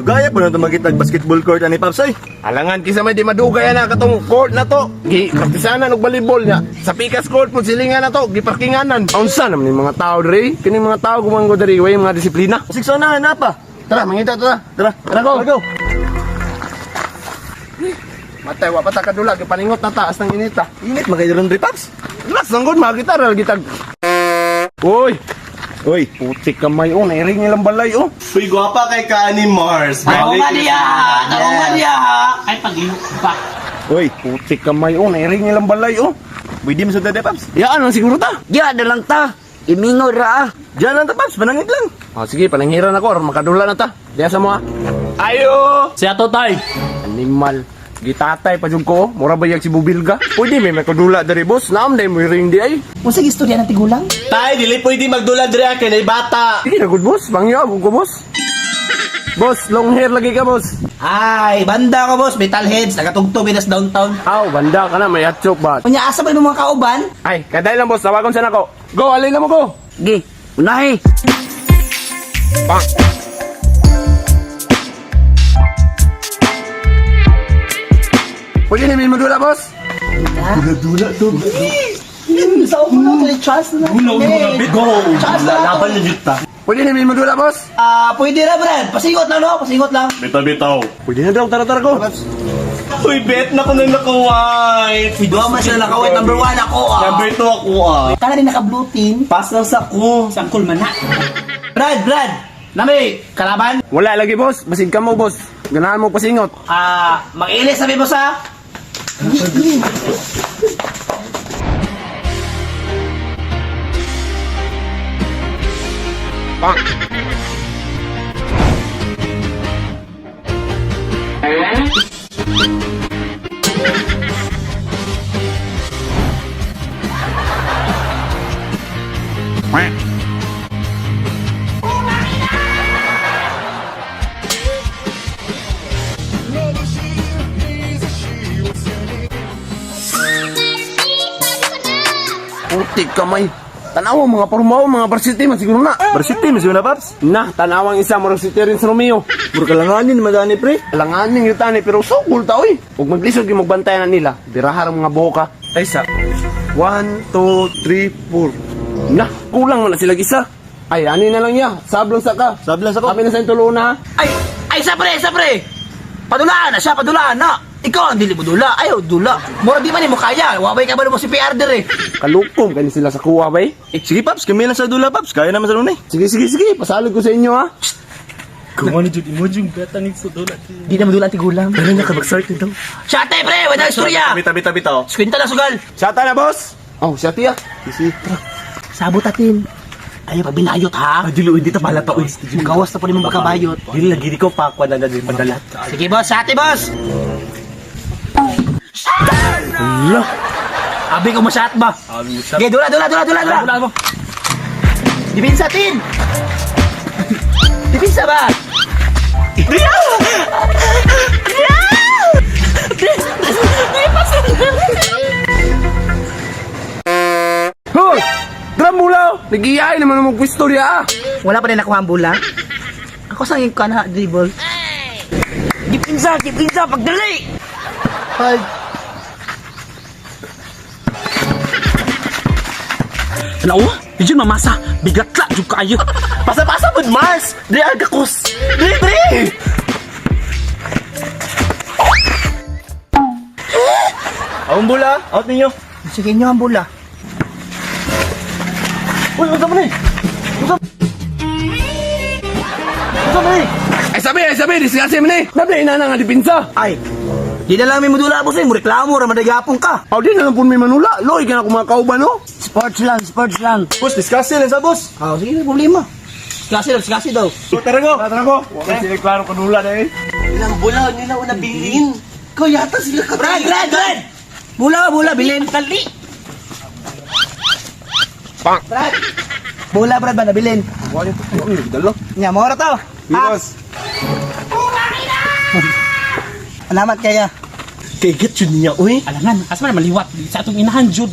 Gaya po na makita basketball court ani Paps ay. Alangan kisa may di madugay na katong court na to. Kapisanan og volleyball niya. Sa pikas court po silingan na to, giparkinganan. Unsa naman yung mga tao diri? Kini mga tao gumanggo diri way mga disiplina. Sikso na pa. Tara, mangita tara. Tara go. Go. Matay wa pa ta kadula gipaningot na taas ng inita. Init magayron diri Paps. Relax lang gud mga gitar gitag. Uy, Oy, putik kamay oh, nairing nilang balay oh. Uy, gwapa kay Kani Mars. Tarong nga diya! Tarong nga diya! Ay, pag-inog ba? oy, Putik kamay oh, nairing nilang balay oh. pwede mo sudad Paps. Yaan lang siguro ta. Diya, dalang ta! Imingo ra! Diyan lang ta Paps, manangit lang. Oh, sige, pananghiran ako or makadula na ta. Diya sa mga. Ayo! Si Ato Tay! Animal. Gitatay pa jud ko, mura ba yung si Bubilga? Pwede may makadula dari boss, naam day mo ring di ay. Kung sige istorya ng tigulang? Tay, dili pwede magdula diri kay nay bata. Sige na good boss, bangyo ako ko boss. Boss, long hair lagi ka boss. Ay, banda ko boss, metal heads, nagatugtog binas downtown. Aw, banda ka na, may atchok ba? Kunya asa ba yung mga kauban? Ay, kaday lang boss, tawagon sa nako. Go, alay na mo ko. Gi, unahi! Pang. Pwede namin madula boss? Sa upo na ito, trust na. Go. Laban na juta. Pwede namin madula boss? Pwede na Brad, pasingot lang no, pasingot lang. Bitaw. Pwede na daw, tara go. Uy, bet na ko na nakaway. Duwa man sila nakawit, number 1 ako Number 2 ako Kana rin naka-blue team. Pass lang sa ko. Sangkul man na. Brad, nami, kalaban? Wala lagi boss, basin ka mo boss. Ganahan mo pasingot. Mag-ilis sabi boss ha? Pang. Putik kamay. Tanawa mga parumaw, mga varsity man siguro na. Varsity mo na Paps. Na, tanawang isa varsity rin sa Romeo. Puro kalanganin madani pre. Alanganin yung tani pero sugol ta oy. Ug maglisod yung magbantayan na nila. Birahar ang mga boka. Ay sa 1 2 3 4. Na, kulang man na sila isa. Ay, ani na lang ya. Sablong sa ka. Sablan sa ko. Kami na sa tulo na. Ay, sa pre! Padulaan na siya, padulaan na! Ikaw ang dili mo dula, ayaw dula. Mura di man mo kaya, wabay ka ba mo si PR dire? Kalukom kani sila sa kuwa bay. Sige Paps, kami lang sa dula Paps. Kaya naman sa lunay. Sige, pasalog ko sa inyo ha. Kumano jud imo jung beta ni sudula. Di na mo dula ang tigulang. Pero nya ka mag-start nito. Siyate pre, wala istorya! Bitaw. Skwinta na sugal. Sata na boss. Oh, siya tiya. Sabot atin. Ayaw pa binayot ha? Dili hindi ta pala ta uy. Gawas na po ni mo makabayot. Dili lagi ko pa kwa na dili padala. Sige boss, sate boss! Allah. Abi ko masyat ba? Sige, dula! Dipinsa tin! Dipinsa ba? Hoy! Dram mula. Nag-iyain naman mo istorya ah. Wala pa rin nakuha ang bula? Ako sa ka na dribble. Dipinsa, pagdali! Ay. Ano? Medyo mamasa. Bigat la, jug kayo. Pasa pud Mars. Dili agakos. Dili. Awong bola, out ninyo. Sige nyo ang bula. Uy, unsa man ni? Unsa man ni? Ay sabi, disgase mo ni. Nabi ina nga dipinsa. Ay, di na lang may modula boss eh. Mo reklamo, ramadagapong ka. Aw di na lang pun may manula. Loy ka na kumakaw ba no? Sports lang. Boss, discuss lang sa boss. Sige, problema. Sigasi daw. Tara go. Wala sila klaro kanula na eh. Ilang bulan nila una bilhin. Ko yata sila ka. Brad! Bula, bilhin. Kali. Pang. Brad! Bula, Brad ba nabilin? Wala to. Dalo. Nya, mo to. Yes. Alamat kaya. Kay get yun niya uy. Alangan, asa man maliwat sa atong inahan jud.